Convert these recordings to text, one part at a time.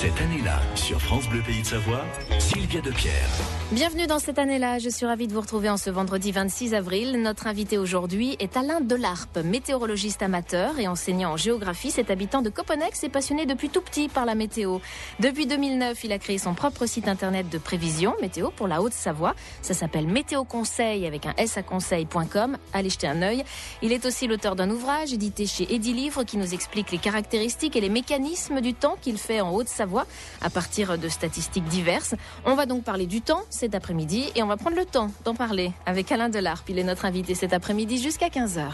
Cette année-là, sur France Bleu Pays de Savoie, Sylvia Depierre. Bienvenue dans Cette année-là. Je suis ravie de vous retrouver en ce vendredi 26 avril. Notre invité aujourd'hui est Alain Delarpe, météorologiste amateur et enseignant en géographie. Cet habitant de Copenhague est passionné depuis tout petit par la météo. Depuis 2009, il a créé son propre site internet de prévision météo pour la Haute-Savoie. Ça s'appelle Météo Conseil avec un S à conseil.com. Allez jeter un œil. Il est aussi l'auteur d'un ouvrage édité chez Edilivre qui nous explique les caractéristiques et les mécanismes du temps qu'il fait en Haute-Savoie à partir de statistiques diverses. On va donc parler du temps cet après-midi et on va prendre le temps d'en parler avec Alain Delarpe. Il est notre invité cet après-midi jusqu'à 15h.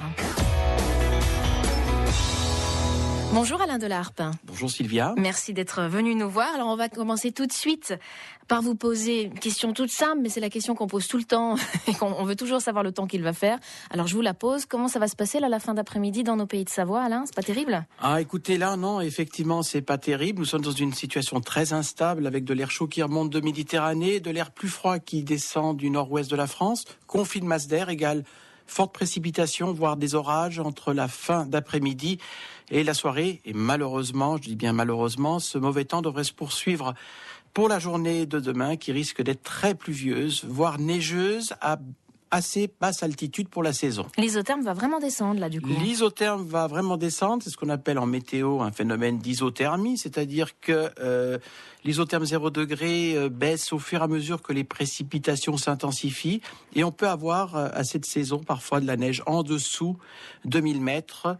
Bonjour Alain Delarpe. Bonjour Sylvia. Merci d'être venu nous voir. Alors on va commencer tout de suite par vous poser une question toute simple, mais c'est la question qu'on pose tout le temps et qu'on veut toujours savoir le temps qu'il va faire. Alors je vous la pose. Comment ça va se passer là, la fin d'après-midi dans nos pays de Savoie, Alain? C'est pas terrible? Ah, écoutez, là, non, effectivement, c'est pas terrible. Nous sommes dans une situation très instable avec de l'air chaud qui remonte de Méditerranée, de l'air plus froid qui descend du nord-ouest de la France. Conflit de masse d'air égale forte précipitation, voire des orages entre la fin d'après-midi et la soirée. Et malheureusement, je dis bien malheureusement, ce mauvais temps devrait se poursuivre pour la journée de demain qui risque d'être très pluvieuse, voire neigeuse à assez basse altitude pour la saison. L'isotherme va vraiment descendre là du coup. L'isotherme va vraiment descendre, c'est ce qu'on appelle en météo un phénomène d'isothermie, c'est-à-dire que l'isotherme 0 degré baisse au fur et à mesure que les précipitations s'intensifient et on peut avoir à cette saison parfois de la neige en dessous de 1000 mètres.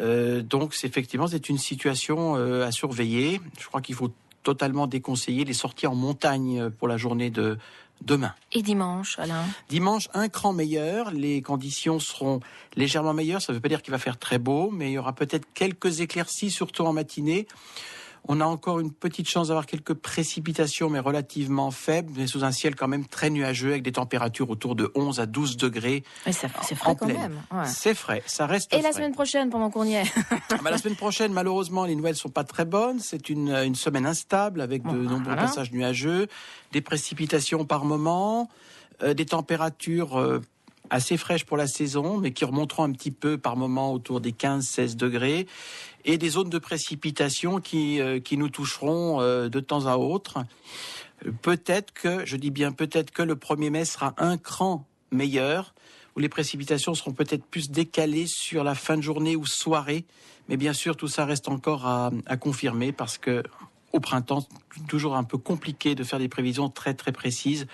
Donc c'est une situation à surveiller. Je crois qu'il faut totalement déconseiller les sorties en montagne pour la journée de demain. Et dimanche, Alain? Dimanche, un cran meilleur. Les conditions seront légèrement meilleures. Ça ne veut pas dire qu'il va faire très beau, mais il y aura peut-être quelques éclaircies, surtout en matinée. On a encore une petite chance d'avoir quelques précipitations, mais relativement faibles, mais sous un ciel quand même très nuageux, avec des températures autour de 11 à 12 degrés. Mais c'est frais quand même. Ouais. C'est frais, ça reste frais. Et la semaine prochaine, pendant qu'on y est? La semaine prochaine, malheureusement, les nouvelles sont pas très bonnes. C'est une semaine instable, avec de nombreux passages nuageux, des précipitations par moment, des températures assez fraîches pour la saison, mais qui remonteront un petit peu par moment autour des 15-16 degrés, et des zones de précipitation qui nous toucheront de temps à autre. Peut-être que le 1er mai sera un cran meilleur, où les précipitations seront peut-être plus décalées sur la fin de journée ou soirée, mais bien sûr tout ça reste encore à confirmer parce que au printemps, toujours un peu compliqué de faire des prévisions très très précises.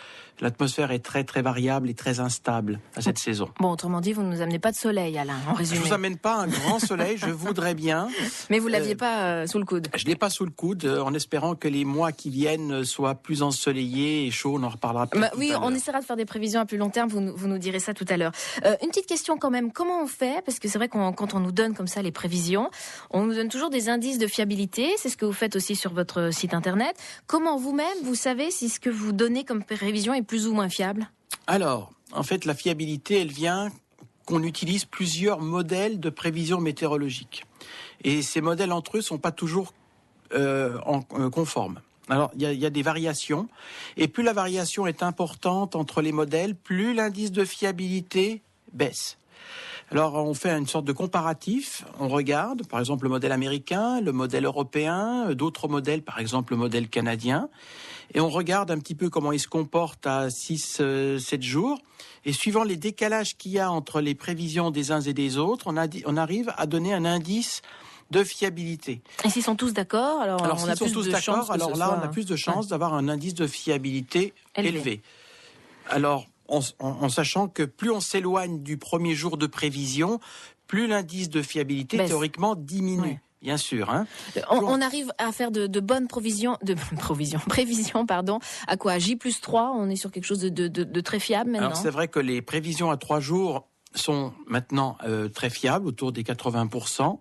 L'atmosphère est très très variable et très instable à cette saison. Bon, autrement dit, vous ne nous amenez pas de soleil, Alain, en résumé. Je vous amène pas un grand soleil, je voudrais bien. Mais vous l'aviez pas sous le coude. Je l'ai pas sous le coude, en espérant que les mois qui viennent soient plus ensoleillés et chauds. On en reparlera peut-être. Oui, on essaiera de faire des prévisions à plus long terme. Vous nous direz ça tout à l'heure. Une petite question quand même. Comment on fait? Parce que c'est vrai quand on nous donne comme ça les prévisions, on nous donne toujours des indices de fiabilité. C'est ce que vous faites aussi sur votre site internet. Comment vous-même, vous savez si ce que vous donnez comme prévision est plus ou moins fiable? Alors, en fait, la fiabilité, elle vient qu'on utilise plusieurs modèles de prévision météorologique. Et ces modèles entre eux sont pas toujours conformes. Alors, il y a des variations. Et plus la variation est importante entre les modèles, plus l'indice de fiabilité baisse. Alors, on fait une sorte de comparatif. On regarde, par exemple, le modèle américain, le modèle européen, d'autres modèles, par exemple, le modèle canadien. Et on regarde un petit peu comment il se comporte à 6-7 jours. Et suivant les décalages qu'il y a entre les prévisions des uns et des autres, on arrive à donner un indice de fiabilité. Et s'ils sont tous d'accord, alors on a plus de chances. On a plus de chances d'avoir un indice de fiabilité élevé. Alors, en sachant que plus on s'éloigne du premier jour de prévision, plus l'indice de fiabilité théoriquement diminue. Ouais. Bien sûr. Hein. On arrive à faire de bonnes prévisions, à quoi? À J+3, on est sur quelque chose de très fiable maintenant. Alors c'est vrai que les prévisions à 3 jours sont maintenant très fiables, autour des 80%.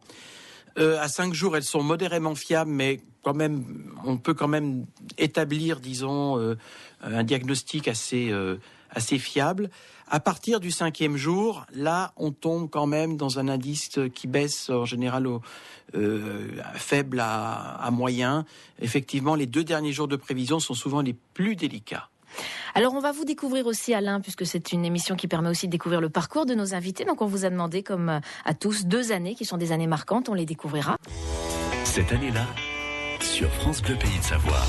À 5 jours, elles sont modérément fiables, mais quand même, on peut quand même établir, disons, un diagnostic assez fiable. À partir du 5e jour, là, on tombe quand même dans un indice qui baisse en général faible à moyen. Effectivement, les 2 derniers jours de prévision sont souvent les plus délicats. Alors on va vous découvrir aussi, Alain, puisque c'est une émission qui permet aussi de découvrir le parcours de nos invités. Donc on vous a demandé, comme à tous, 2 années qui sont des années marquantes. On les découvrira. Cette année-là, sur France Bleu Pays de Savoie.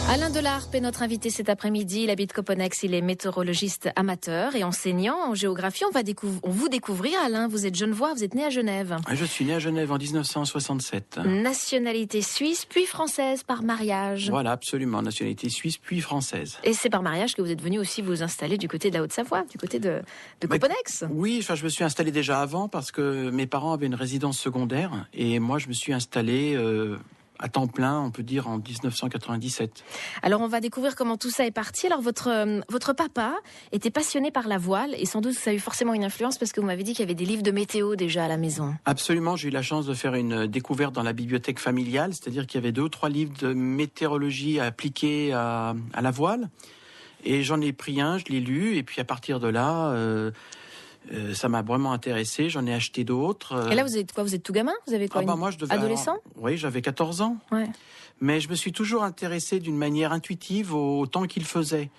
Alain Delarpe est notre invité cet après-midi. Il habite Coponex, il est météorologiste amateur et enseignant en géographie. On vous découvrir, Alain. Vous êtes genevois, vous êtes né à Genève. Je suis né à Genève en 1967. Nationalité suisse, puis française par mariage. Voilà, absolument. Nationalité suisse, puis française. Et c'est par mariage que vous êtes venu aussi vous installer du côté de la Haute-Savoie, du côté de Coponex. Oui, je me suis installé déjà avant parce que mes parents avaient une résidence secondaire et moi je me suis installé à temps plein, on peut dire, en 1997. Alors, on va découvrir comment tout ça est parti. Alors, votre papa était passionné par la voile et sans doute ça a eu forcément une influence parce que vous m'avez dit qu'il y avait des livres de météo déjà à la maison. Absolument, j'ai eu la chance de faire une découverte dans la bibliothèque familiale, c'est-à-dire qu'il y avait 2 ou 3 livres de météorologie appliqués à la voile. Et j'en ai pris un, je l'ai lu, et puis à partir de là... ça m'a vraiment intéressé, j'en ai acheté d'autres. Et là, vous êtes quoi? Vous êtes tout gamin? Vous avez quoi? Moi, je devais adolescent? Oui, j'avais 14 ans. Ouais. Mais je me suis toujours intéressé d'une manière intuitive au temps qu'il faisait.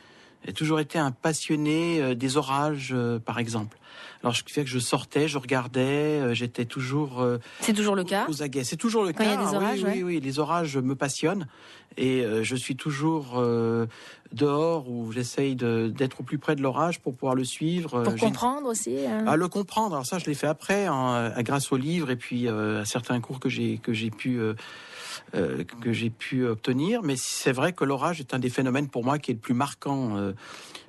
J'ai toujours été un passionné des orages, par exemple. Alors, ce qui fait que je sortais, je regardais, j'étais toujours... c'est toujours le cas? Aux aguets. C'est toujours le cas. Quand il y a des orages, oui, les orages me passionnent. Et je suis toujours dehors où j'essaye d'être au plus près de l'orage pour pouvoir le suivre. Pour comprendre aussi. Le comprendre. Alors ça, je l'ai fait après, grâce aux livres et puis à certains cours que j'ai pu obtenir. Mais c'est vrai que l'orage est un des phénomènes pour moi qui est le plus marquant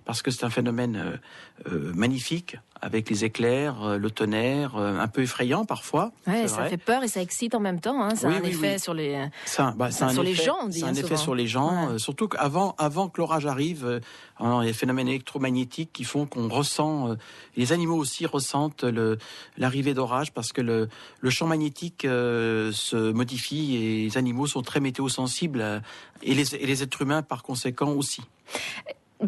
parce que c'est un phénomène magnifique avec les éclairs, le tonnerre, un peu effrayant parfois. Ouais, ça fait peur et ça excite en même temps. Hein. Ça a un effet sur les les gens. On dit, c'est un effet sur les gens, surtout qu'avant que l'orage arrive, il y a des phénomènes électromagnétiques qui font qu'on ressent, les animaux aussi ressentent l'arrivée d'orage parce que le champ magnétique se modifie et les animaux sont très météosensibles et les êtres humains par conséquent aussi.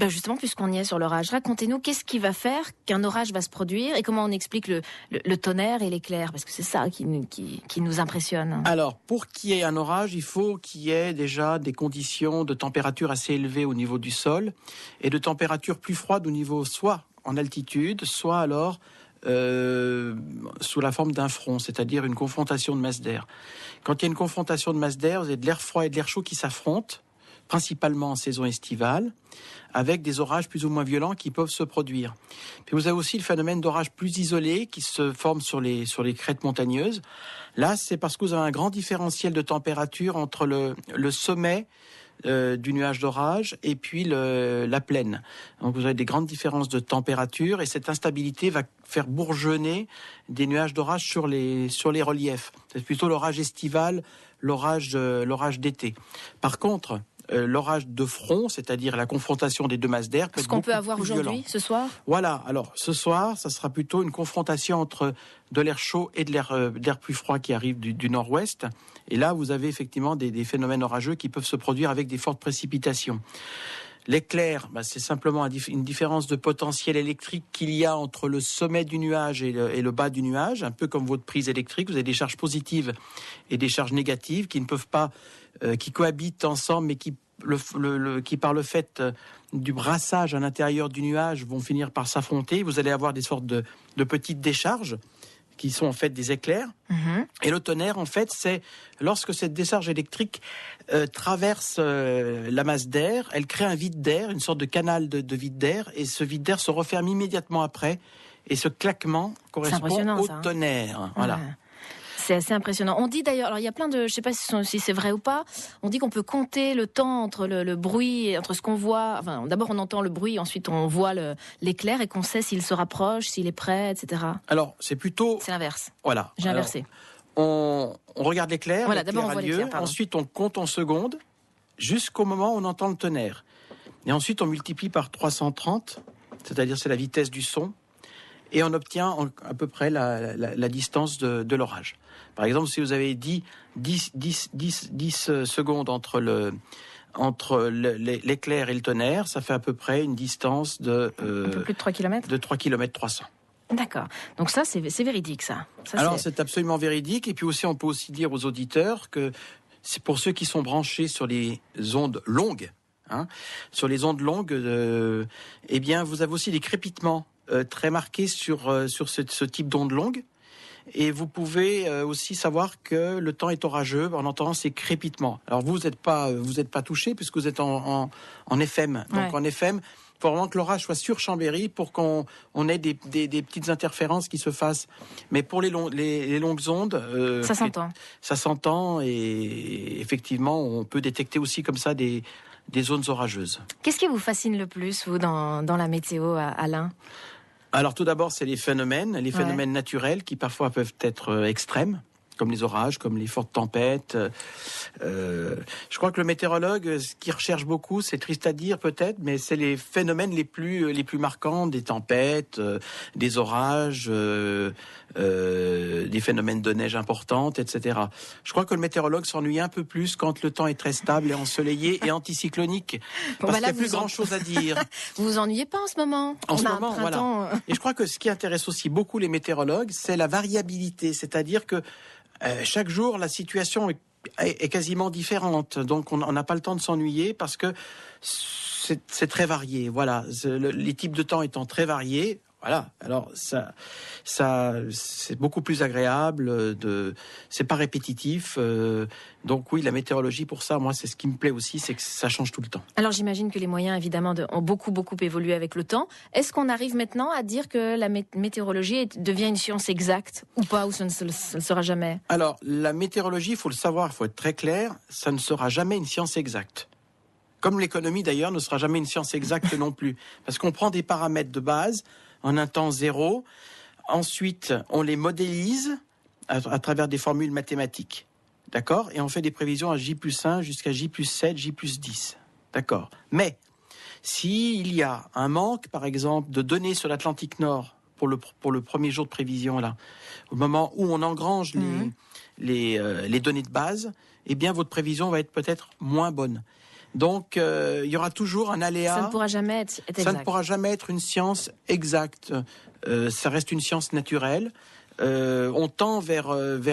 Justement, puisqu'on y est sur l'orage, racontez-nous qu'est-ce qui va faire qu'un orage va se produire et comment on explique le tonnerre et l'éclair, parce que c'est ça qui nous impressionne. Alors, pour qu'il y ait un orage, il faut qu'il y ait déjà des conditions de température assez élevées au niveau du sol et de température plus froide au niveau soit en altitude, soit alors sous la forme d'un front, c'est-à-dire une confrontation de masse d'air. Quand il y a une confrontation de masse d'air, vous avez de l'air froid et de l'air chaud qui s'affrontent, principalement en saison estivale, avec des orages plus ou moins violents qui peuvent se produire. Puis vous avez aussi le phénomène d'orages plus isolés qui se forment sur les crêtes montagneuses. Là, c'est parce que vous avez un grand différentiel de température entre le sommet du nuage d'orage et puis la plaine. Donc vous avez des grandes différences de température et cette instabilité va faire bourgeonner des nuages d'orage sur les reliefs. C'est plutôt l'orage estival, l'orage d'été. Par contre, l'orage de front, c'est-à-dire la confrontation des 2 masses d'air, ce qu'on peut avoir aujourd'hui, ce soir. Voilà. Alors ce soir, ça sera plutôt une confrontation entre de l'air chaud et de l'air plus froid qui arrive du nord-ouest. Et là, vous avez effectivement des phénomènes orageux qui peuvent se produire avec des fortes précipitations. L'éclair, c'est simplement une différence de potentiel électrique qu'il y a entre le sommet du nuage et le bas du nuage, un peu comme votre prise électrique. Vous avez des charges positives et des charges négatives qui ne peuvent pas, qui cohabitent ensemble, mais qui par le fait du brassage à l'intérieur du nuage vont finir par s'affronter. Vous allez avoir des sortes de petites décharges qui sont en fait des éclairs. Et le tonnerre, en fait, c'est lorsque cette décharge électrique traverse la masse d'air, elle crée un vide d'air, une sorte de canal de vide d'air, et ce vide d'air se referme immédiatement après, et ce claquement correspond au tonnerre. Voilà. C'est assez impressionnant. On dit d'ailleurs, alors il y a plein de, je sais pas si c'est vrai ou pas, on dit qu'on peut compter le temps entre le bruit, entre ce qu'on voit, enfin d'abord on entend le bruit, ensuite on voit l'éclair et qu'on sait s'il se rapproche, s'il est prêt, etc. Alors c'est l'inverse. Voilà. J'ai inversé. On regarde l'éclair, voilà, d'abord on voit l'éclair, ensuite on compte en secondes jusqu'au moment où on entend le tonnerre. Et ensuite on multiplie par 330, c'est-à-dire c'est la vitesse du son. Et on obtient à peu près la distance de l'orage. Par exemple, si vous avez 10 secondes entre l'éclair et le tonnerre, ça fait à peu près une distance de... un peu plus de 3 km ? De 3 km 300. D'accord. Donc ça, c'est véridique, ça. Alors, c'est absolument véridique. Et puis aussi, on peut aussi dire aux auditeurs que c'est pour ceux qui sont branchés sur les ondes longues, sur les ondes longues, eh bien, vous avez aussi des crépitements très marqués sur ce type d'ondes longues. Et vous pouvez aussi savoir que le temps est orageux en entendant ces crépitements. Alors vous n'êtes pas touché puisque vous êtes en FM. Donc en FM, il faut vraiment que l'orage soit sur Chambéry pour qu'on ait des petites interférences qui se fassent. Mais pour les longues ondes, ça s'entend. Ça s'entend et effectivement, on peut détecter aussi comme ça des zones orageuses. Qu'est-ce qui vous fascine le plus, vous, dans la météo, Alain ? Alors tout d'abord, c'est les phénomènes naturels qui parfois peuvent être extrêmes, comme les orages, comme les fortes tempêtes. Je crois que le météorologue, ce qu'il recherche beaucoup, c'est triste à dire peut-être, mais c'est les phénomènes les plus marquants, des tempêtes, des orages, des phénomènes de neige importantes, etc. Je crois que le météorologue s'ennuie un peu plus quand le temps est très stable et ensoleillé et anticyclonique, parce qu'il n'y a plus grand-chose à dire. Vous vous ennuyez pas en ce moment ? En ce moment, voilà. Et je crois que ce qui intéresse aussi beaucoup les météorologues, c'est la variabilité, c'est-à-dire que chaque jour, la situation est quasiment différente. Donc, on n'a pas le temps de s'ennuyer parce que c'est très varié. Voilà, les types de temps étant très variés. Voilà. Alors, ça, c'est beaucoup plus agréable. C'est pas répétitif. Donc oui, la météorologie, pour ça, moi, c'est ce qui me plaît aussi, c'est que ça change tout le temps. Alors j'imagine que les moyens, évidemment, ont beaucoup évolué avec le temps. Est-ce qu'on arrive maintenant à dire que la météorologie devient une science exacte ou pas, ou ça ne le sera jamais ? Alors, la météorologie, il faut le savoir, il faut être très clair, ça ne sera jamais une science exacte. Comme l'économie, d'ailleurs, ne sera jamais une science exacte non plus. Parce qu'on prend des paramètres de base en un temps zéro. Ensuite, on les modélise à travers des formules mathématiques. D'accord ? Et on fait des prévisions à J+1 jusqu'à J+7, J+10. D'accord ? Mais, s'il y a un manque, par exemple, de données sur l'Atlantique Nord pour le premier jour de prévision, là, au moment où on engrange les données de base, eh bien, votre prévision va être peut-être moins bonne. Donc, il y aura toujours un aléa. Ça ne pourra jamais être exact. Ça ne pourra jamais être une science exacte. Ça reste une science naturelle. On tend vers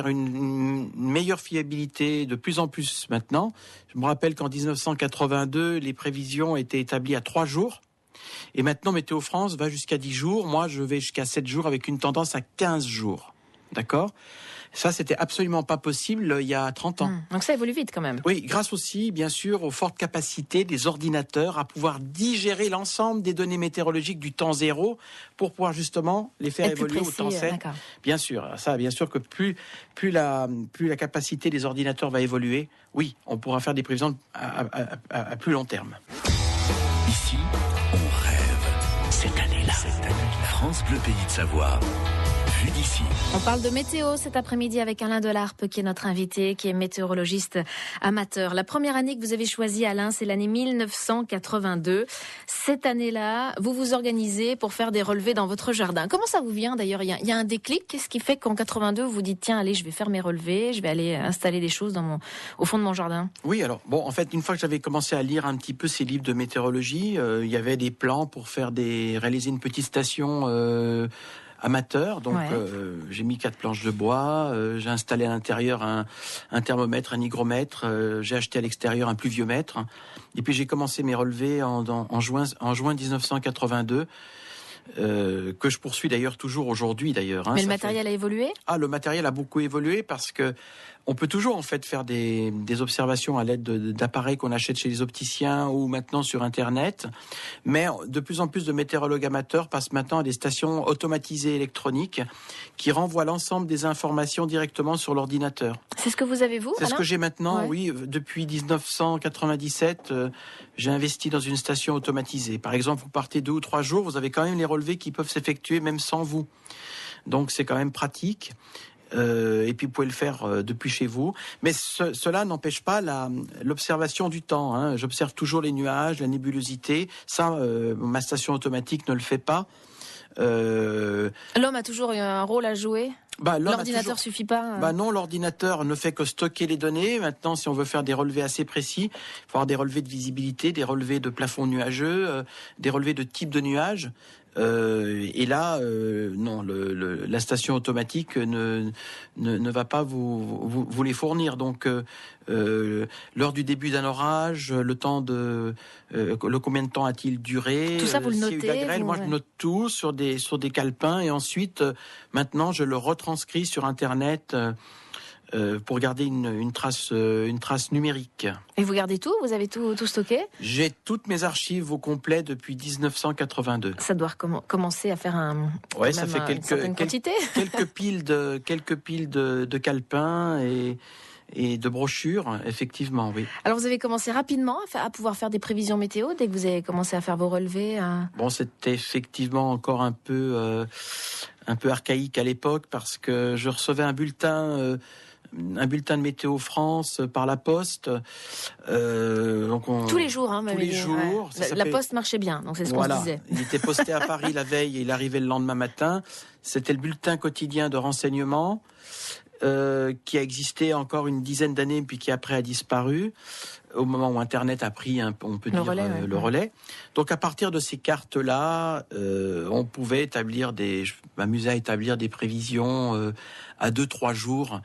une meilleure fiabilité de plus en plus maintenant. Je me rappelle qu'en 1982, les prévisions étaient établies à 3 jours. Et maintenant, Météo France va jusqu'à 10 jours. Moi, je vais jusqu'à 7 jours avec une tendance à 15 jours. D'accord ? Ça, c'était absolument pas possible il y a 30 ans. Donc ça évolue vite quand même. Oui, grâce aussi, bien sûr, aux fortes capacités des ordinateurs à pouvoir digérer l'ensemble des données météorologiques du temps zéro pour pouvoir justement les faire évoluer au temps 7. Bien sûr, ça, bien sûr que plus la capacité des ordinateurs va évoluer, oui, on pourra faire des prévisions à plus long terme. Ici, on rêve. Cette année-là, France Bleu Pays de Savoie. D'ici. On parle de météo cet après-midi avec Alain Delarpe qui est notre invité, qui est météorologiste amateur. La première année que vous avez choisie, Alain, c'est l'année 1982. Cette année-là, vous vous organisez pour faire des relevés dans votre jardin. Comment ça vous vient d'ailleurs ? Il y a un déclic. Qu'est-ce qui fait qu'en 82, vous vous dites tiens, allez, je vais faire mes relevés, je vais aller installer des choses au fond de mon jardin ? Oui, alors bon, en fait, une fois que j'avais commencé à lire un petit peu ces livres de météorologie, il y avait des plans pour réaliser une petite station amateur, donc j'ai mis 4 planches de bois, j'ai installé à l'intérieur un thermomètre, un hygromètre, j'ai acheté à l'extérieur un pluviomètre, et puis j'ai commencé mes relevés en juin 1982, que je poursuis d'ailleurs toujours aujourd'hui d'ailleurs. Mais le matériel a évolué ? Ah, le matériel a beaucoup évolué parce que on peut toujours en fait faire des observations à l'aide d'appareils qu'on achète chez les opticiens ou maintenant sur Internet. Mais de plus en plus de météorologues amateurs passent maintenant à des stations automatisées électroniques qui renvoient l'ensemble des informations directement sur l'ordinateur. C'est ce que vous avez, vous ? C'est ce que j'ai maintenant, oui. Depuis 1997, j'ai investi dans une station automatisée. Par exemple, vous partez 2 ou 3 jours, vous avez quand même les relevés qui peuvent s'effectuer même sans vous. Donc c'est quand même pratique. Et puis vous pouvez le faire depuis chez vous. Mais cela n'empêche pas l'observation du temps. Hein. J'observe toujours les nuages, la nébulosité. Ça, ma station automatique ne le fait pas. L'homme a toujours un rôle à jouer ? L'ordinateur suffit pas Non, l'ordinateur ne fait que stocker les données. Maintenant, si on veut faire des relevés assez précis, il faut avoir des relevés de visibilité, des relevés de plafond nuageux, des relevés de type de nuages. Et là, non, la station automatique ne va pas vous les fournir. Donc, lors du début d'un orage, le combien de temps a-t-il duré? Tout ça, vous le notez? S'il y a eu de la grêle, moi je note tout sur des calepins, et ensuite, maintenant, je le retranscris sur Internet. Pour garder une trace numérique. Et vous gardez tout? Vous avez tout stocké? J'ai toutes mes archives au complet depuis 1982. Ça doit commencer à faire ça fait quelques piles de calepins et de brochures, effectivement, oui. Alors vous avez commencé rapidement à pouvoir faire des prévisions météo dès que vous avez commencé à faire vos relevés? Bon, c'était effectivement encore un peu archaïque à l'époque, parce que je recevais un bulletin de Météo France par la poste. Tous les jours, tous les jours. Ouais. La poste marchait bien, donc c'est ce qu'on se disait. Il était posté à Paris la veille et il arrivait le lendemain matin. C'était le bulletin quotidien de renseignement qui a existé encore une dizaine d'années, puis qui après a disparu au moment où Internet a pris, le relais. Donc à partir de ces cartes-là, on pouvait je m'amusais à établir des prévisions à 2-3 jours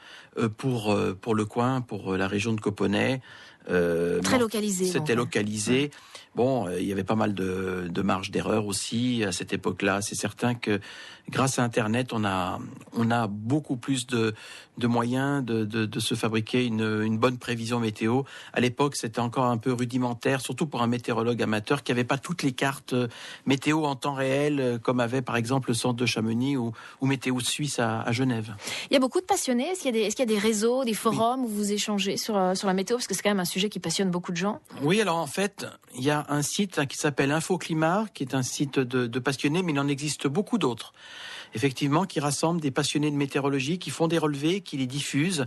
pour le coin, pour la région de Coponnet. Très localisé. C'était localisé. Ouais. Bon, il y avait pas mal de marge d'erreur aussi à cette époque-là. C'est certain que grâce à Internet, on a beaucoup plus de moyens de se fabriquer une bonne prévision météo. À l'époque, c'était encore un peu rudimentaire, surtout pour un météorologue amateur qui n'avait pas toutes les cartes météo en temps réel, comme avait par exemple le centre de Chamonix ou Météo Suisse à Genève. Il y a beaucoup de passionnés. Est-ce qu'il y a des réseaux, des forums où vous échangez sur la météo? Parce que c'est quand même un sujet qui passionne beaucoup de gens. Oui, alors en fait, il y a un site qui s'appelle Infoclimat, qui est un site de passionnés, mais il en existe beaucoup d'autres. Effectivement, qui rassemble des passionnés de météorologie, qui font des relevés, qui les diffusent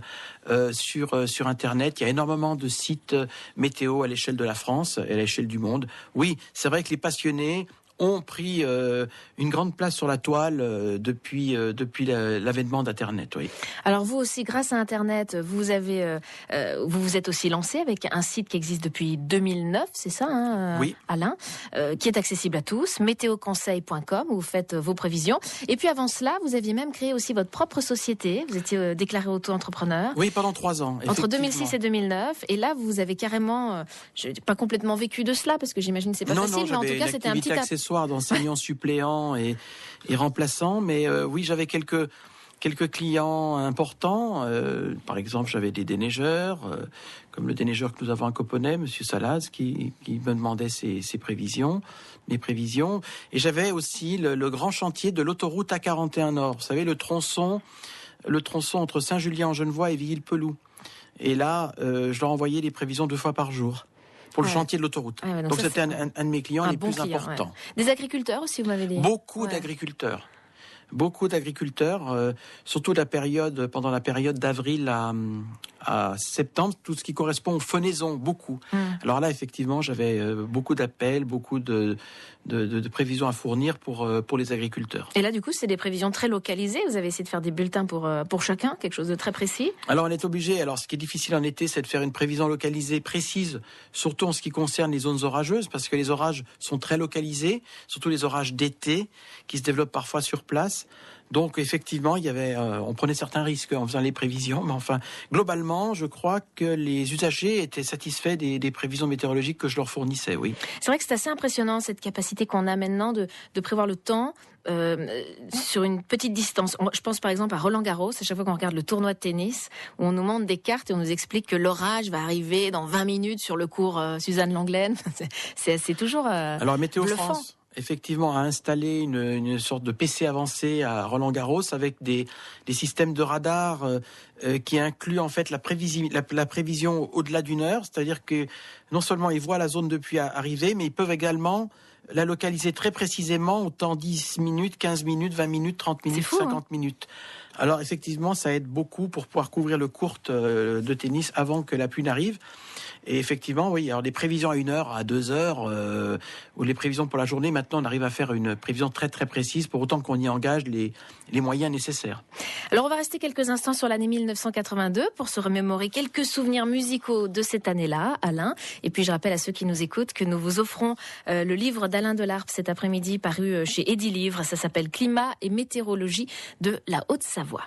sur Internet. Il y a énormément de sites météo à l'échelle de la France et à l'échelle du monde. Oui, c'est vrai que les passionnés ont pris une grande place sur la toile depuis l'avènement d'Internet. Oui. Alors vous aussi, grâce à Internet, vous vous êtes aussi lancé avec un site qui existe depuis 2009, c'est ça, oui. Alain, qui est accessible à tous, météoconseil.com, où vous faites vos prévisions. Et puis avant cela, vous aviez même créé aussi votre propre société. Vous étiez déclaré auto-entrepreneur. Oui, pendant 3 ans. Entre 2006 et 2009. Et là, vous avez carrément, je n'ai pas complètement vécu de cela, parce que j'imagine que c'est pas facile, mais en tout cas, c'était un petit accessoire d'enseignants suppléants et remplaçants, mais oui, j'avais quelques clients importants. Par exemple, j'avais des déneigeurs, comme le déneigeur que nous avons à Coponnet, Monsieur Salaz, qui me demandait mes prévisions. Et j'avais aussi le grand chantier de l'autoroute A41 Nord. Vous savez, le tronçon entre Saint-Julien-en-Genevois et Villepelou. Et là, je leur envoyais des prévisions 2 fois par jour. Pour le chantier de l'autoroute. Ouais, donc c'était un de mes clients les plus importants. Ouais. Des agriculteurs aussi, vous m'avez dit? Beaucoup d'agriculteurs. Beaucoup d'agriculteurs, surtout pendant la période d'avril à septembre, tout ce qui correspond aux fenaisons, beaucoup. Alors là, effectivement, j'avais beaucoup d'appels, beaucoup de prévisions à fournir pour les agriculteurs. Et là, du coup, c'est des prévisions très localisées. Vous avez essayé de faire des bulletins pour chacun, quelque chose de très précis. Alors, on est obligé. Alors, ce qui est difficile en été, c'est de faire une prévision localisée précise, surtout en ce qui concerne les zones orageuses, parce que les orages sont très localisés, surtout les orages d'été, qui se développent parfois sur place. Donc effectivement, on prenait certains risques en faisant les prévisions, mais enfin, globalement, je crois que les usagers étaient satisfaits des prévisions météorologiques que je leur fournissais, oui. C'est vrai que c'est assez impressionnant, cette capacité qu'on a maintenant de prévoir le temps sur une petite distance. Je pense par exemple à Roland-Garros, à chaque fois qu'on regarde le tournoi de tennis, où on nous montre des cartes et on nous explique que l'orage va arriver dans 20 minutes sur le cours Suzanne Lenglen. C'est toujours Alors, Météo bluffant. France, effectivement, a installé une sorte de PC avancé à Roland-Garros avec des systèmes de radar qui incluent en fait la prévision au-delà d'1 heure. C'est-à-dire que non seulement ils voient la zone depuis arriver, mais ils peuvent également la localiser très précisément au temps 10 minutes, 15 minutes, 20 minutes, 30 minutes, 50 minutes. Alors effectivement, ça aide beaucoup pour pouvoir couvrir le court de tennis avant que la pluie n'arrive. Et effectivement, oui, alors les prévisions à 1 heure, à 2 heures, ou les prévisions pour la journée, maintenant on arrive à faire une prévision très très précise pour autant qu'on y engage les moyens nécessaires. Alors on va rester quelques instants sur l'année 1982 pour se remémorer quelques souvenirs musicaux de cette année-là, Alain. Et puis je rappelle à ceux qui nous écoutent que nous vous offrons le livre d'Alain Delarpe cet après-midi paru chez Edilivre. Ça s'appelle Climat et météorologie de la Haute-Savoie.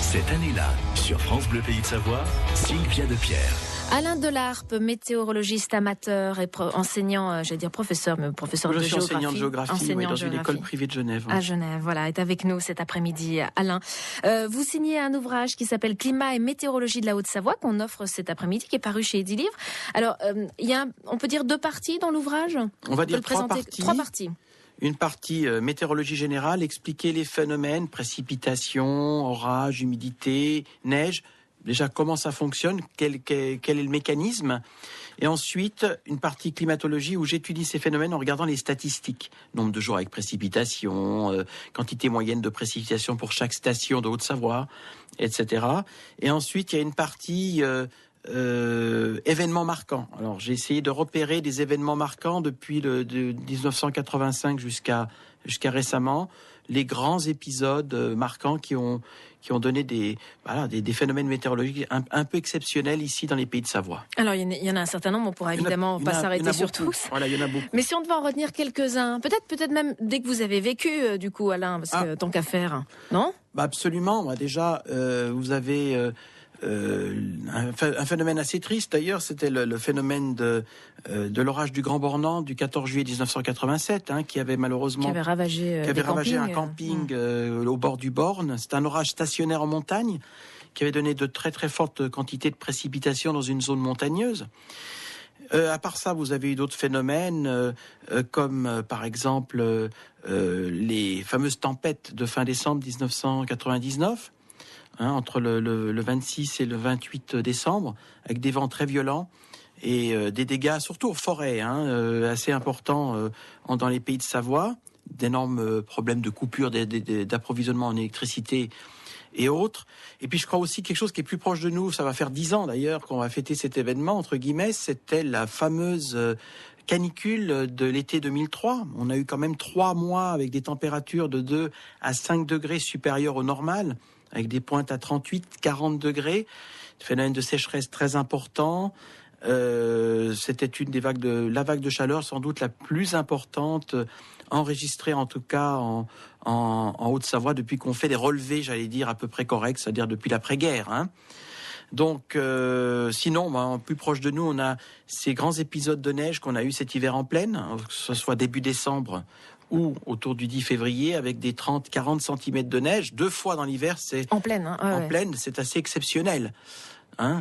Cette année-là, sur France Bleu Pays de Savoie, Sylvia Depierre. Alain Delarpe, météorologiste amateur et enseignant, professeur de géographie. Je suis enseignant de géographie dans une école privée de Genève. À Genève, voilà, est avec nous cet après-midi, Alain. Vous signez un ouvrage qui s'appelle Climat et météorologie de la Haute-Savoie, qu'on offre cet après-midi, qui est paru chez Edilivre. Alors, il y a, on peut dire 2 parties dans l'ouvrage ? On va dire 3 parties. 3 parties. Une partie météorologie générale, expliquer les phénomènes, précipitations, orages, humidité, neige. Déjà, comment ça fonctionne, quel est le mécanisme. Et ensuite, une partie climatologie où j'étudie ces phénomènes en regardant les statistiques. Nombre de jours avec précipitation, quantité moyenne de précipitation pour chaque station de Haute-Savoie, etc. Et ensuite, il y a une partie événements marquants. Alors, j'ai essayé de repérer des événements marquants depuis de 1985 jusqu'à récemment, les grands épisodes marquants qui ont donné des phénomènes météorologiques un peu exceptionnels ici dans les Pays de Savoie. Alors, il y en a un certain nombre, on pourra évidemment pas s'arrêter sur tous. Voilà, il y en a beaucoup. Mais si on devait en retenir quelques-uns, peut-être même dès que vous avez vécu, du coup, Alain, parce que tant qu'à faire, non ? Absolument. Moi, déjà, vous avez un phénomène assez triste d'ailleurs, c'était le phénomène de l'orage du Grand Bornand du 14 juillet 1987, qui avait malheureusement ravagé un camping au bord du Born. C'est un orage stationnaire en montagne qui avait donné de très très fortes quantités de précipitations dans une zone montagneuse. À part ça, vous avez eu d'autres phénomènes comme par exemple les fameuses tempêtes de fin décembre 1999. Entre le 26 et le 28 décembre, avec des vents très violents et des dégâts, surtout aux forêts, assez importants dans les Pays de Savoie, d'énormes problèmes de coupure d'approvisionnement en électricité et autres. Et puis je crois aussi quelque chose qui est plus proche de nous, ça va faire 10 ans d'ailleurs qu'on va fêter cet événement, entre guillemets, c'était la fameuse canicule de l'été 2003. On a eu quand même 3 mois avec des températures de 2 à 5 degrés supérieures au normal, avec des pointes à 38, 40 degrés, phénomène de sécheresse très important. C'était la vague de chaleur sans doute la plus importante enregistrée en tout cas en Haute-Savoie depuis qu'on fait des relevés, j'allais dire, à peu près corrects, c'est-à-dire depuis l'après-guerre. Donc, sinon, plus proche de nous, on a ces grands épisodes de neige qu'on a eu cet hiver en pleine, que ce soit début décembre ou autour du 10 février, avec des 30-40 cm de neige, 2 fois dans l'hiver, c'est en pleine, pleine, c'est assez exceptionnel.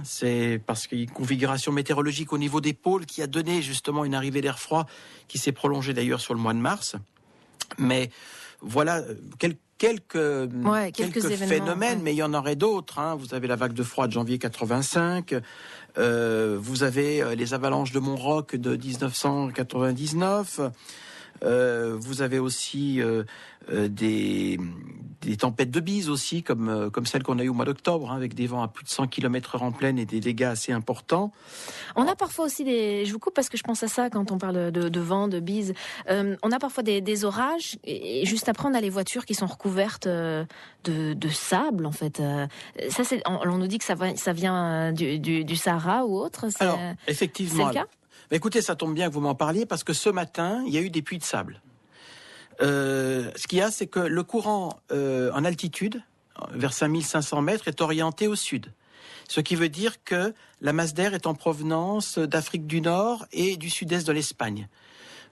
C'est parce qu'il y a une configuration météorologique au niveau des pôles qui a donné justement une arrivée d'air froid qui s'est prolongée d'ailleurs sur le mois de mars. Mais voilà, quelques phénomènes, mais il y en aurait d'autres. Vous avez la vague de froid de janvier 85, vous avez les avalanches de Mont-Roch de 1999. Vous avez aussi des tempêtes de bise aussi, comme celle qu'on a eue au mois d'octobre, avec des vents à plus de 100 km/h en pleine et des dégâts assez importants. On a parfois aussi je vous coupe parce que je pense à ça quand on parle de vent, de bise. On a parfois des orages et juste après on a les voitures qui sont recouvertes de sable en fait. Ça, on nous dit que ça vient du Sahara ou autre. Alors, effectivement. C'est le cas ? Écoutez, ça tombe bien que vous m'en parliez parce que ce matin, il y a eu des pluies de sable. Ce qu'il y a, c'est que le courant en altitude, vers 5500 mètres, est orienté au sud. Ce qui veut dire que la masse d'air est en provenance d'Afrique du Nord et du sud-est de l'Espagne.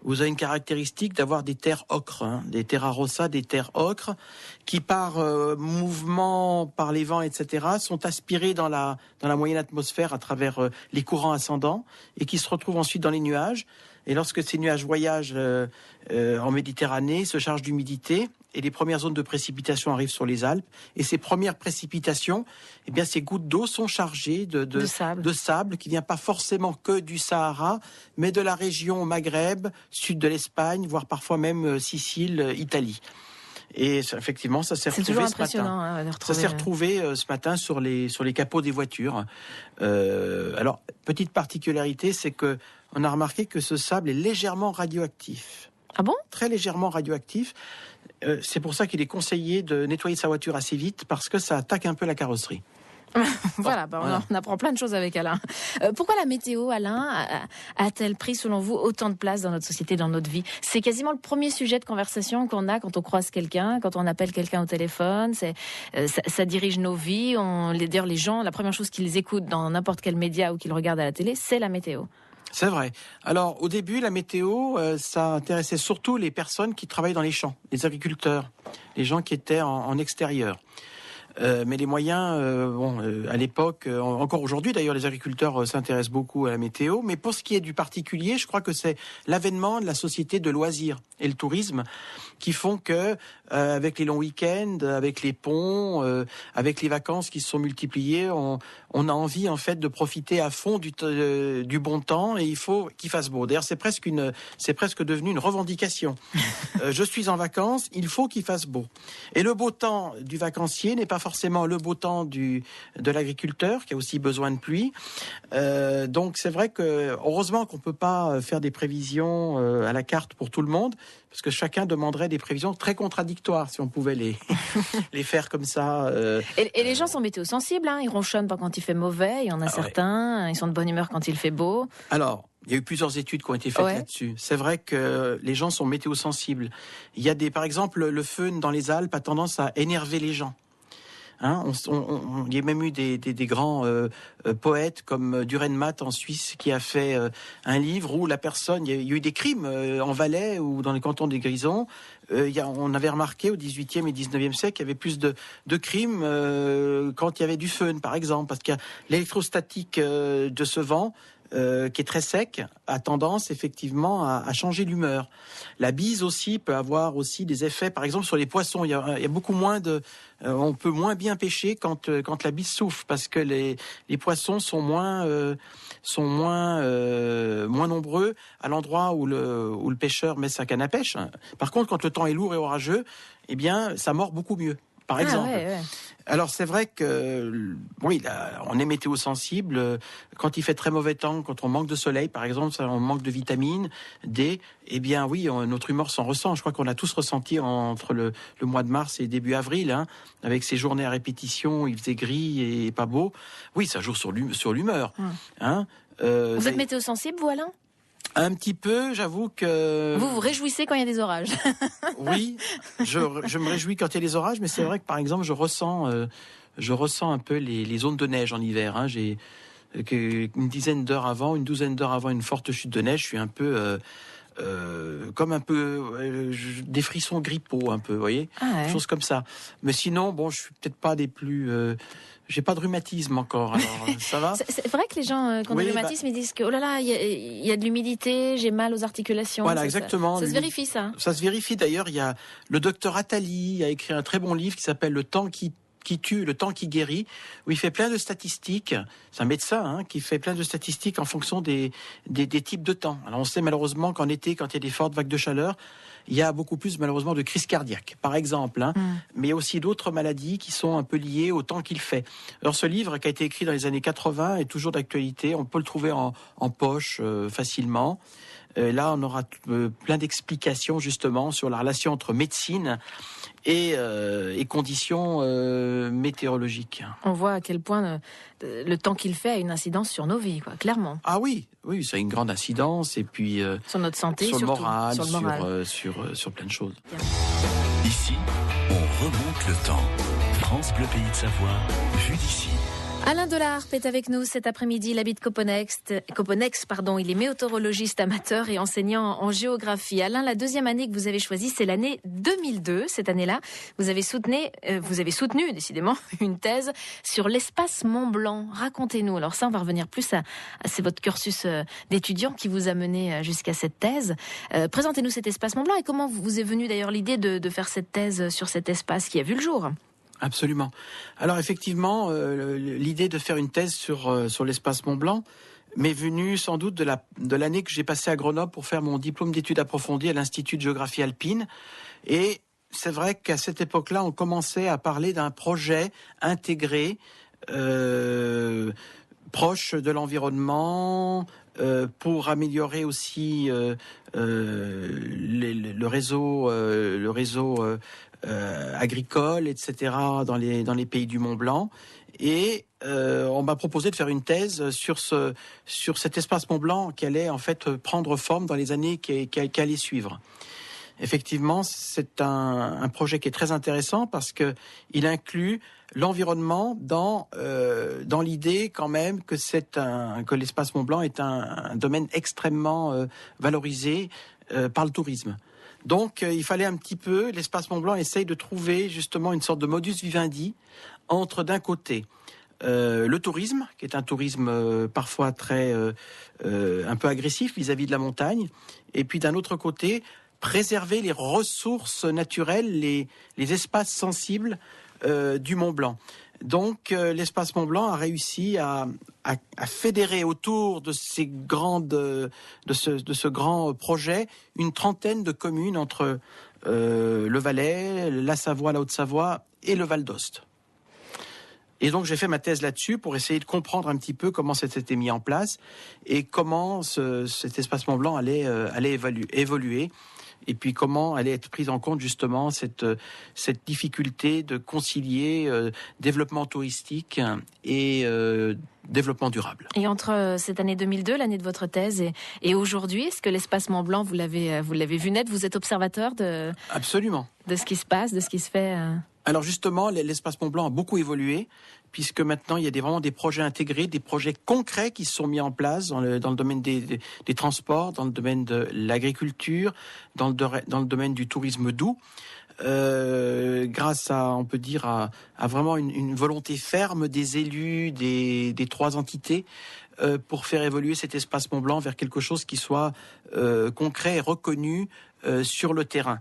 Vous avez une caractéristique d'avoir des terres ocres, des terra rossa, des terres ocres, qui par mouvement, par les vents, etc., sont aspirées dans la moyenne atmosphère à travers les courants ascendants et qui se retrouvent ensuite dans les nuages. Et lorsque ces nuages voyagent en Méditerranée, se chargent d'humidité et les premières zones de précipitation arrivent sur les Alpes. Et ces premières précipitations, ces gouttes d'eau sont chargées de sable qui vient pas forcément que du Sahara, mais de la région Maghreb, sud de l'Espagne, voire parfois même Sicile, Italie. Et effectivement, ça s'est retrouvé ce matin. Ça s'est retrouvé ce matin sur les capots des voitures. Alors, petite particularité, c'est que on a remarqué que ce sable est légèrement radioactif. Ah bon ? Très légèrement radioactif. C'est pour ça qu'il est conseillé de nettoyer sa voiture assez vite, parce que ça attaque un peu la carrosserie. Voilà, on apprend plein de choses avec Alain. Pourquoi la météo, Alain, a-t-elle pris, selon vous, autant de place dans notre société, dans notre vie ? C'est quasiment le premier sujet de conversation qu'on a quand on croise quelqu'un, quand on appelle quelqu'un au téléphone. Ça dirige nos vies. D'ailleurs, les gens, la première chose qu'ils écoutent dans n'importe quel média ou qu'ils regardent à la télé, c'est la météo. C'est vrai. Alors, au début, la météo, ça intéressait surtout les personnes qui travaillent dans les champs, les agriculteurs, les gens qui étaient en extérieur. Mais les moyens, à l'époque, encore aujourd'hui d'ailleurs, les agriculteurs s'intéressent beaucoup à la météo. Mais pour ce qui est du particulier, je crois que c'est l'avènement de la société de loisirs et le tourisme qui font que, avec les longs week-ends, avec les ponts, avec les vacances qui se sont multipliées, on a envie en fait de profiter à fond du bon temps, et il faut qu'il fasse beau. D'ailleurs, c'est presque devenu une revendication. Je suis en vacances, il faut qu'il fasse beau. Et le beau temps du vacancier n'est pas forcément le beau temps de l'agriculteur qui a aussi besoin de pluie. Donc c'est vrai que heureusement qu'on peut pas faire des prévisions à la carte pour tout le monde, parce que chacun demanderait des prévisions très contradictoires si on pouvait les faire comme ça. Et les gens sont météo-sensibles, hein, ils ronchonnent pas quand il fait mauvais, il y en a certains, ils sont de bonne humeur quand il fait beau. Alors, il y a eu plusieurs études qui ont été faites là-dessus. C'est vrai que les gens sont météo-sensibles. Il y a par exemple, le feu dans les Alpes a tendance à énerver les gens. Hein, il y a même eu des grands poètes comme Dürrenmatt en Suisse qui a fait un livre où il y a eu des crimes en Valais ou dans les cantons des Grisons. On avait remarqué au XVIIIe et XIXe siècle qu'il y avait plus de crimes quand il y avait du feu, par exemple, parce qu'il y a l'électrostatique de ce vent qui est très sec, a tendance effectivement à changer l'humeur. La bise aussi peut avoir aussi des effets, par exemple sur les poissons. Il y a beaucoup moins on peut moins bien pêcher quand la bise souffle, parce que les poissons sont moins nombreux à l'endroit où le pêcheur met sa canne à pêche. Par contre, quand le temps est lourd et orageux, eh bien, ça mord beaucoup mieux. Par exemple. Alors c'est vrai que oui, là, on est météo-sensible. Quand il fait très mauvais temps, quand on manque de soleil, par exemple, on manque de vitamine D, eh bien oui, notre humeur s'en ressent. Je crois qu'on a tous ressenti entre le mois de mars et début avril, hein, avec ces journées à répétition, il faisait gris et pas beau. Oui, ça joue sur l'humeur. Hein. Vous êtes météo-sensible, vous, Alain ? Un petit peu, j'avoue que... Vous vous réjouissez quand il y a des orages. Oui, je me réjouis quand il y a des orages, mais c'est vrai que par exemple, je ressens un peu les zones de neige en hiver. Hein. J'ai une douzaine d'heures avant une forte chute de neige, je suis un peu... des frissons grippaux un peu, vous voyez, choses comme ça. Mais sinon, je suis peut-être pas des plus... j'ai pas de rhumatisme encore, alors ça va. C'est vrai que les gens qui ont du rhumatisme, ils disent que oh là là, il y a de l'humidité, j'ai mal aux articulations. Voilà, exactement. Ça se vérifie, ça. Ça se vérifie. D'ailleurs, il y a le docteur Attali a écrit un très bon livre qui s'appelle Le temps qui tue, le temps qui guérit, où il fait plein de statistiques. C'est un médecin qui fait plein de statistiques en fonction des types de temps. Alors on sait malheureusement qu'en été, quand il y a des fortes vagues de chaleur, il y a beaucoup plus malheureusement de crises cardiaques, par exemple. Mais il y a aussi d'autres maladies qui sont un peu liées au temps qu'il fait. Alors ce livre qui a été écrit dans les années 80 est toujours d'actualité. On peut le trouver en poche facilement. Là, on aura plein d'explications justement sur la relation entre médecine et conditions météorologiques. On voit à quel point le temps qu'il fait a une incidence sur nos vies, clairement. Ah oui, ça a une grande incidence, et puis sur notre santé, sur le surtout, moral, sur plein de choses. Ici, on remonte le temps. France Bleu Pays de Savoie, vue d'ici. Alain Delarpe est avec nous cet après-midi. Il habite Coponex. Il est météorologiste amateur et enseignant en géographie. Alain, la deuxième année que vous avez choisie, c'est l'année 2002. Cette année-là, vous avez soutenu décidément une thèse sur l'espace Mont Blanc. Racontez-nous. Alors ça, on va revenir plus c'est votre cursus d'étudiant qui vous a mené jusqu'à cette thèse. Présentez-nous cet espace Mont Blanc et comment vous est venue d'ailleurs l'idée de faire cette thèse sur cet espace qui a vu le jour. Absolument. Alors effectivement, l'idée de faire une thèse sur l'espace Mont Blanc m'est venue sans doute de l'année que j'ai passée à Grenoble pour faire mon diplôme d'études approfondies à l'Institut de géographie alpine. Et c'est vrai qu'à cette époque-là, on commençait à parler d'un projet intégré, proche de l'environnement, pour améliorer aussi le réseau agricole, etc. dans les pays du Mont Blanc. Et on m'a proposé de faire une thèse sur cet espace Mont Blanc qui allait en fait prendre forme dans les années qui allaient suivre. Effectivement, c'est un projet qui est très intéressant parce que il inclut l'environnement dans l'idée quand même que que l'espace Mont Blanc est un domaine extrêmement valorisé par le tourisme. Donc, il fallait un petit peu, l'espace Mont Blanc essaye de trouver justement une sorte de modus vivendi entre d'un côté le tourisme, qui est un tourisme parfois très un peu agressif vis-à-vis de la montagne, et puis d'un autre côté préserver les ressources naturelles, les espaces sensibles du Mont Blanc. Donc l'espace Mont Blanc a réussi à fédérer autour de ce grand projet une trentaine de communes entre le Valais, la Savoie, la Haute-Savoie et le Val d'Ost. Et donc j'ai fait ma thèse là-dessus pour essayer de comprendre un petit peu comment ça s'était mis en place et comment cet espace Mont Blanc allait évoluer. Et puis comment allait être prise en compte justement cette difficulté de concilier développement touristique et développement durable. Et entre cette année 2002, l'année de votre thèse, et aujourd'hui, est-ce que l'espace Mont Blanc, vous l'avez vu naître? Vous êtes observateur Absolument. De ce qui se passe, de ce qui se fait Alors justement, l'espace Mont Blanc a beaucoup évolué, puisque maintenant il y a vraiment des projets intégrés, des projets concrets qui se sont mis en place dans le domaine des transports, dans le domaine de l'agriculture, dans le domaine du tourisme doux, grâce à, on peut dire, à vraiment une volonté ferme des élus des trois entités pour faire évoluer cet espace Mont Blanc vers quelque chose qui soit concret et reconnu sur le terrain.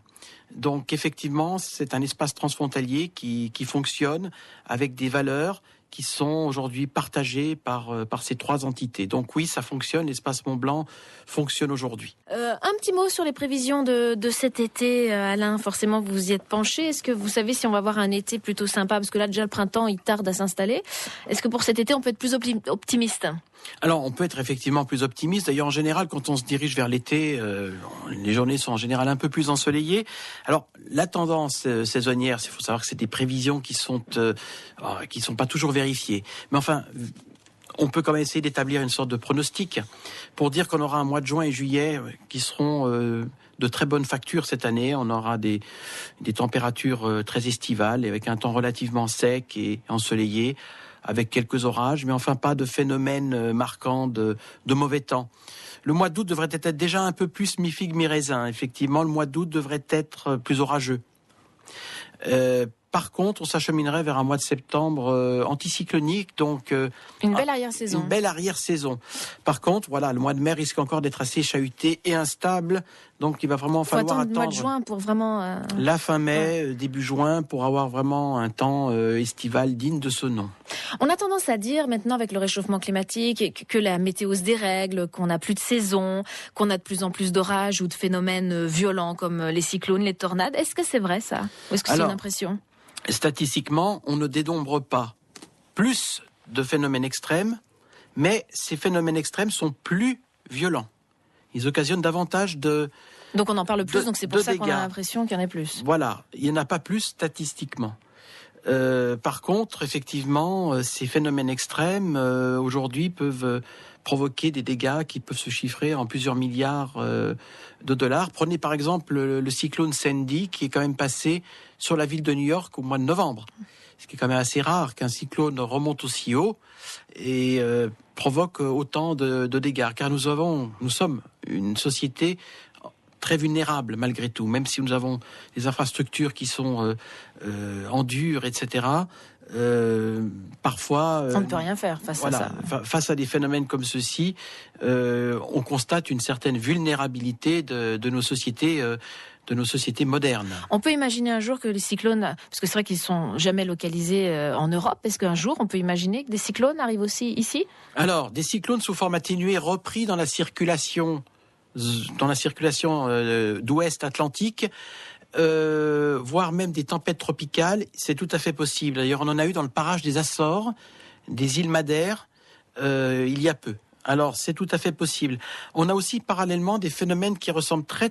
Donc effectivement, c'est un espace transfrontalier qui fonctionne avec des valeurs qui sont aujourd'hui partagées par ces trois entités. Donc oui, ça fonctionne, l'espace Mont Blanc fonctionne aujourd'hui. Un petit mot sur les prévisions de cet été, Alain. Forcément, vous vous y êtes penché. Est-ce que vous savez si on va avoir un été plutôt sympa? Parce que là, déjà, le printemps, il tarde à s'installer. Est-ce que pour cet été, on peut être plus optimiste? Alors, on peut être effectivement plus optimiste. D'ailleurs, en général, quand on se dirige vers l'été, les journées sont en général un peu plus ensoleillées. Alors, la tendance saisonnière, il faut savoir que c'est des prévisions qui sont pas toujours vérifiées. Mais enfin, on peut quand même essayer d'établir une sorte de pronostic pour dire qu'on aura un mois de juin et juillet qui seront de très bonne facture cette année. On aura des températures très estivales avec un temps relativement sec et ensoleillé, avec quelques orages, mais enfin pas de phénomène marquant de mauvais temps. Le mois d'août devrait être déjà un peu plus mi-figue, mi-raisin. Effectivement, le mois d'août devrait être plus orageux. Par contre, on s'acheminerait vers un mois de septembre anticyclonique, donc une belle arrière-saison. Une belle arrière-saison. Par contre, voilà, le mois de mai risque encore d'être assez chahuté et instable, donc il va vraiment falloir attendre le mois de juin pour vraiment la fin mai, début juin, pour avoir vraiment un temps estival digne de ce nom. On a tendance à dire maintenant, avec le réchauffement climatique, que la météo se dérègle, qu'on n'a plus de saison, qu'on a de plus en plus d'orages ou de phénomènes violents comme les cyclones, les tornades. Est-ce que c'est vrai ça? Ou est-ce que c'est une impression? Statistiquement, on ne dénombre pas plus de phénomènes extrêmes, mais ces phénomènes extrêmes sont plus violents. Ils occasionnent davantage de Donc on en parle plus, donc c'est pour ça dégâts. qu'on a l'impression qu'il y en a plus. Voilà, il n'y en a pas plus statistiquement. Par contre, effectivement, ces phénomènes extrêmes, aujourd'hui, peuvent provoquer des dégâts qui peuvent se chiffrer en plusieurs milliards de dollars. Prenez par exemple le cyclone Sandy, qui est quand même passé sur la ville de New York au mois de novembre. Ce qui est quand même assez rare qu'un cyclone remonte aussi haut et provoque autant de dégâts. Car nous sommes une société très vulnérable malgré tout, même si nous avons des infrastructures qui sont en dur, etc. Parfois, on ne peut rien faire face à ça. Face à des phénomènes comme ceux-ci, on constate une certaine vulnérabilité de nos sociétés. De nos sociétés modernes. On peut imaginer un jour que les cyclones, parce que c'est vrai qu'ils sont jamais localisés en Europe, est-ce qu'un jour on peut imaginer que des cyclones arrivent aussi ici? Alors, des cyclones sous forme atténuée repris dans la circulation d'ouest Atlantique, voire même des tempêtes tropicales, c'est tout à fait possible. D'ailleurs, on en a eu dans le parage des Açores, des îles Madère, il y a peu. Alors, c'est tout à fait possible. On a aussi parallèlement des phénomènes qui ressemblent très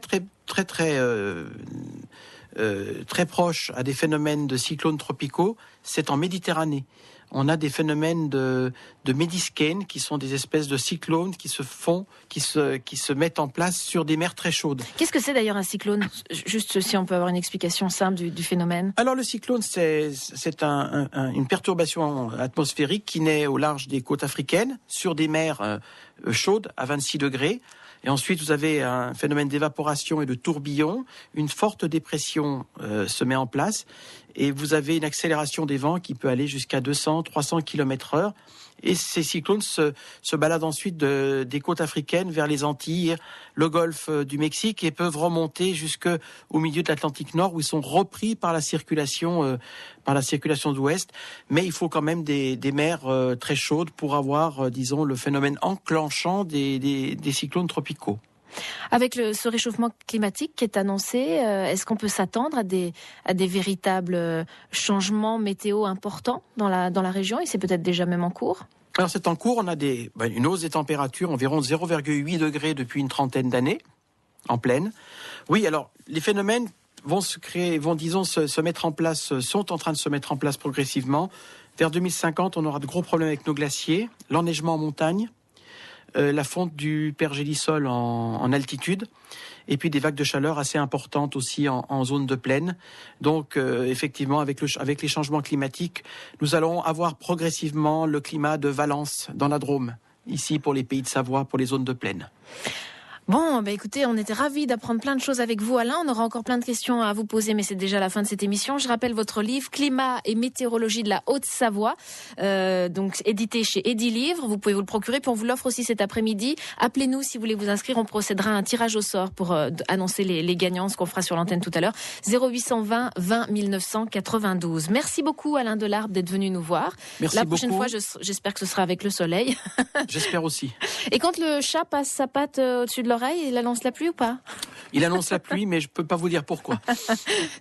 proches à des phénomènes de cyclones tropicaux. C'est en Méditerranée. On a des phénomènes de médiscaines qui sont des espèces de cyclones qui se mettent en place sur des mers très chaudes. Qu'est-ce que c'est d'ailleurs un cyclone ? Juste si on peut avoir une explication simple du phénomène. Alors le cyclone, c'est une perturbation atmosphérique qui naît au large des côtes africaines, sur des mers chaudes à 26 degrés. Et ensuite, vous avez un phénomène d'évaporation et de tourbillon. Une forte dépression se met en place. Et vous avez une accélération des vents qui peut aller jusqu'à 200-300 km/h. Et ces cyclones se baladent ensuite des côtes africaines vers les Antilles, le golfe du Mexique, et peuvent remonter jusqu'au milieu de l'Atlantique Nord, où ils sont repris par la circulation d'ouest. Mais il faut quand même des mers très chaudes pour avoir, disons, le phénomène enclenchant des cyclones tropicaux. Avec ce réchauffement climatique qui est annoncé, est-ce qu'on peut s'attendre à des véritables changements météo importants dans la région, et c'est peut-être déjà même en cours ? Alors c'est en cours, on a une hausse des températures environ 0,8 degrés depuis une trentaine d'années, en plaine. Oui, alors les phénomènes sont en train de se mettre en place progressivement. Vers 2050, on aura de gros problèmes avec nos glaciers, l'enneigement en montagne, la fonte du pergélisol en altitude, et puis des vagues de chaleur assez importantes aussi en zone de plaine. Donc effectivement, avec les changements climatiques, nous allons avoir progressivement le climat de Valence dans la Drôme, ici pour les pays de Savoie, pour les zones de plaine. Bon, écoutez, on était ravis d'apprendre plein de choses avec vous, Alain. On aura encore plein de questions à vous poser, mais c'est déjà la fin de cette émission. Je rappelle votre livre, Climat et météorologie de la Haute-Savoie, donc édité chez Edilivre. Vous pouvez vous le procurer, puis on vous l'offre aussi cet après-midi. Appelez-nous si vous voulez vous inscrire. On procédera à un tirage au sort pour annoncer les gagnants, ce qu'on fera sur l'antenne tout à l'heure. 0820 20 1992. Merci beaucoup, Alain Delarbre, d'être venu nous voir. Merci la prochaine beaucoup. fois, j'espère que ce sera avec le soleil. J'espère aussi. Et quand le chat passe sa patte au-dessus de l'oreille, il annonce la pluie ou pas ? Il annonce la pluie, mais je peux pas vous dire pourquoi.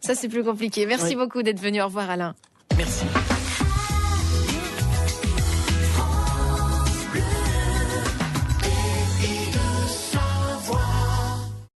Ça, c'est plus compliqué. Merci beaucoup d'être venu. Au revoir, Alain. Merci.